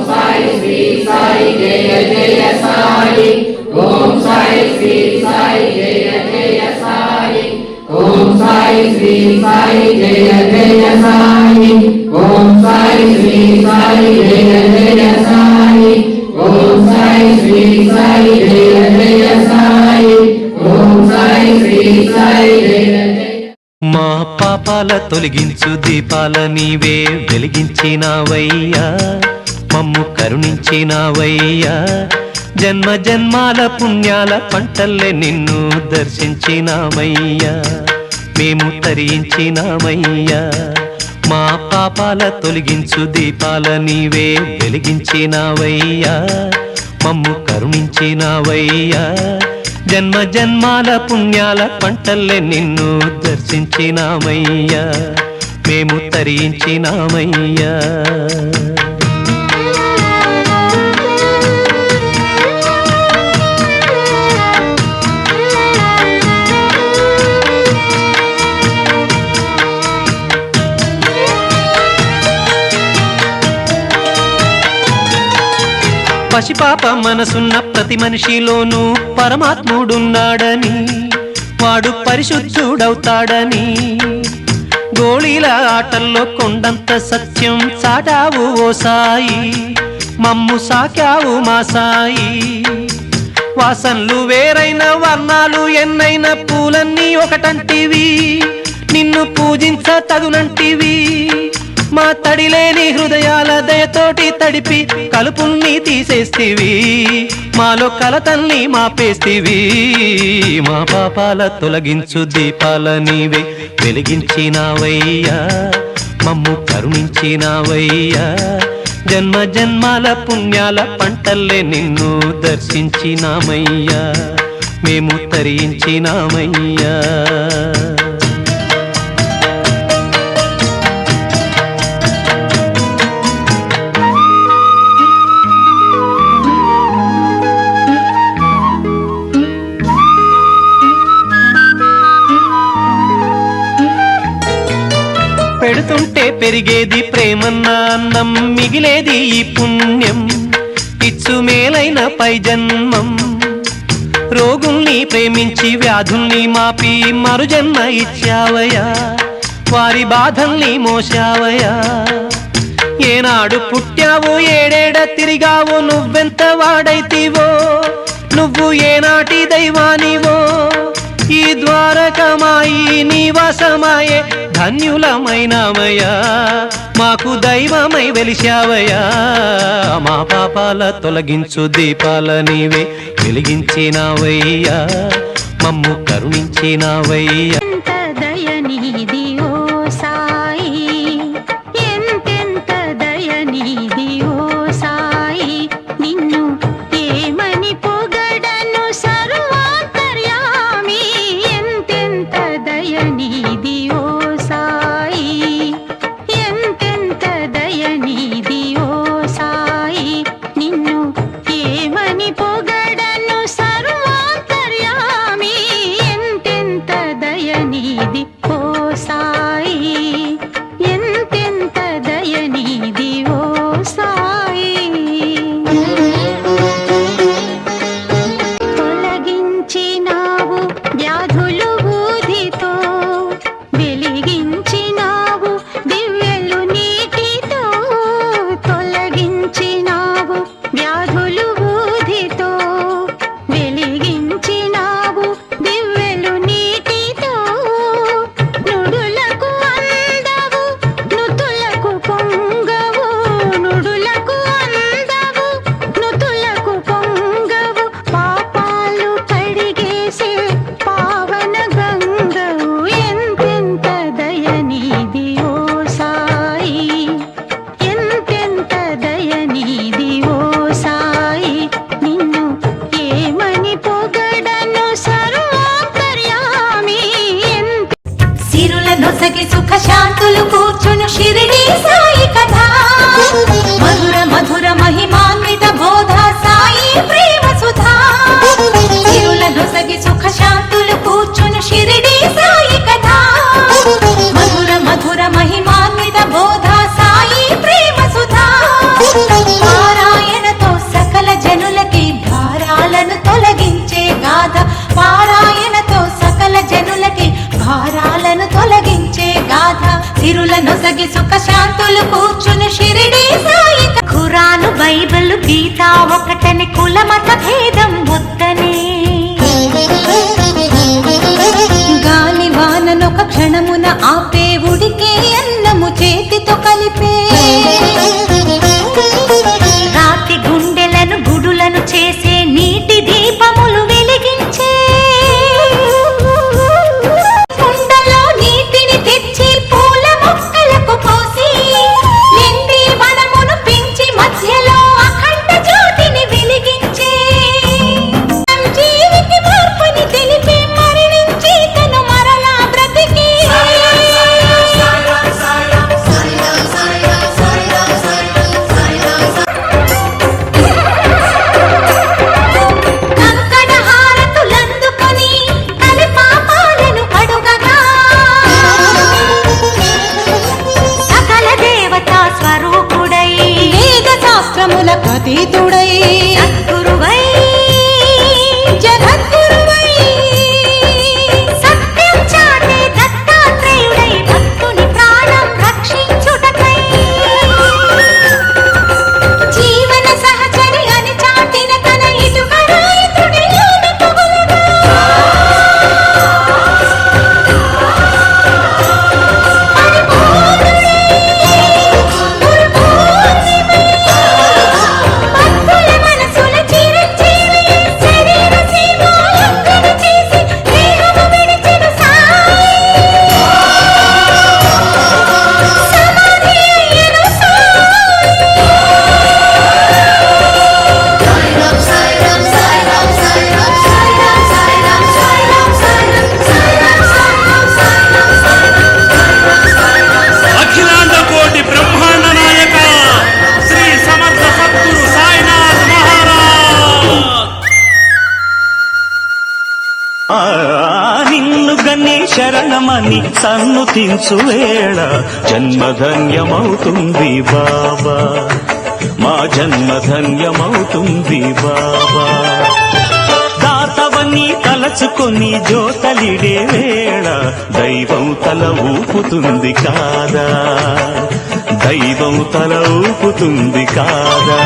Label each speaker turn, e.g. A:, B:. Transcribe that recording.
A: సాయి శ్రీ సాయి జయ జయ సాయి ఓం సాయి శ్రీ సాయి జయ జయ సాయి ఓం సాయి శ్రీ సాయి జయ జయ సాయి ఓం సాయి శ్రీ సాయి జయ జయ సాయి ఓం సాయి శ్రీ సాయి జయ జయ సాయి ఓం సాయి శ్రీ సాయి జయ జయ.
B: మా పాపాల తొలగించు దీపాల నీవే వెలిగించినావయ్యా, మమ్ము కరుణించినావయ్యా, జన్మ జన్మాల పుణ్యాల పంటల్లే నిన్ను దర్శించినామయ్యా, మేము తరించినామయ్యా. మా పాపాల తొలగించు దీపాల నీవే వెలిగించినావయ్యా, మమ్ము కరుణించినావయ్యా, జన్మ జన్మాల పుణ్యాల పంటల్లే నిన్ను దర్శించినామయ్యా, మేము తరించినామయ్యా. పసిపాప మనసున్న ప్రతి మనిషిలోనూ పరమాత్ముడున్నాడని, వాడు పరిశుద్ధుడవుతాడని, గోళీల ఆటల్లో కొండంత సత్యం చాటావు ఓ సాయి, మమ్ము సాకావు మా సాయి. వాసనలు వేరైన వర్ణాలు ఎన్నైన పూలన్నీ ఒకటంటివి, నిన్ను పూజించ తగునంటివి. మా తడిలేని హృదయాల దయతోటి తడిపి కలుపుల్ని తీసేస్తివి, మాలో కలతల్ని మాపేస్తివి. మా పాపాల తొలగించు దీపాల నీవే వెలిగించినావయ్యా, మమ్ము కరుణించినావయ్యా, జన్మ జన్మాల పుణ్యాల పంటల్లే నిన్ను దర్శించినామయ్యా, మేము తరించినామయ్యా. పెడుతుంటే పెరిగేది ప్రేమన్న అన్నం, మిగిలేది ఈ పుణ్యం, ఇచ్చు మేలైన పై జన్మం. రోగుల్ని ప్రేమించి వ్యాధుల్ని మాపి మరు జన్మ ఇచ్చావయ్యా, వారి బాధల్ని మోసావయ్యా. ఏనాడు పుట్టావు ఏడేడ తిరిగావు, నువ్వెంత వాడైతివో, నువ్వు ఏనాటి దైవానివో. ఈ ద్వారకమాయి నివాసమాయే ధన్యులమైనామయ్యా, మాకు దైవమై వెలిశావయ్యా. మా పాపాల తొలగించు దీపాల నీవే వెలిగించినావయ్యా, మమ్ము కరుణించినావయ్యా.
C: ఎంతెంత దయనీది ఓ సాయి. ఒసగి సుఖ శాంతులు కూర్చుని షిరిడి సాయి ఖురాను బైబిల్ గీత ఒకటని కుల మత భేదం వద్దనే గాలి వాననొక క్షణమున ఆపే ఉడికే అన్నము చేతితో కలిపే రాతి గుండెలను గుడులను చేసే నీటి దీపములు వెలిగించే కుండలో నీటిని తెచ్చి పూల మొక్కలకు పోసి ఎండి వనమును పెంచి మధ్యలో అఖండ జ్యోతిని వెలిగించే జీవికి మార్పుని తెలిపి మరణించి తను మరలా బ్రతికి కంకణ హారతులందుకొని తలి పాపాలను కడుగగా సకల దేవతా స్వరూపుడై వేద శాస్త్రములకు అతీతుడై సద్గురువై జగద్గురువై సత్యం చాటే దత్తాత్రేయుడై భక్తుని ప్రాణం రక్షించుటకై జీవన సహచరి అని చాటిన తన ఇటుక రాయితుడి లోని పొగలుగా భక్తుల మనసుల చిరంజీవి శరీర సేవాలంకరణ చేసి దేహము విడిచిన సాయి సమాధి అయ్యను
D: అఖిలాండ కోటి బ్రహ్మాండ నాయక శ్రీ సమర్థ సద్గురు సాయినాథ్ మహారాజ్.
E: నిన్ను గని శరణమని సన్నుతించు వేళ జన్మధన్యమవుతుంది బాబా, మా జన్మధన్యమవుతుంది బాబా. దాతవని తలచుకొని జోతలిడే వేళ దైవం తల ఊపుతుంది కాదా, దైవం తల ఊపుతుంది కాదా.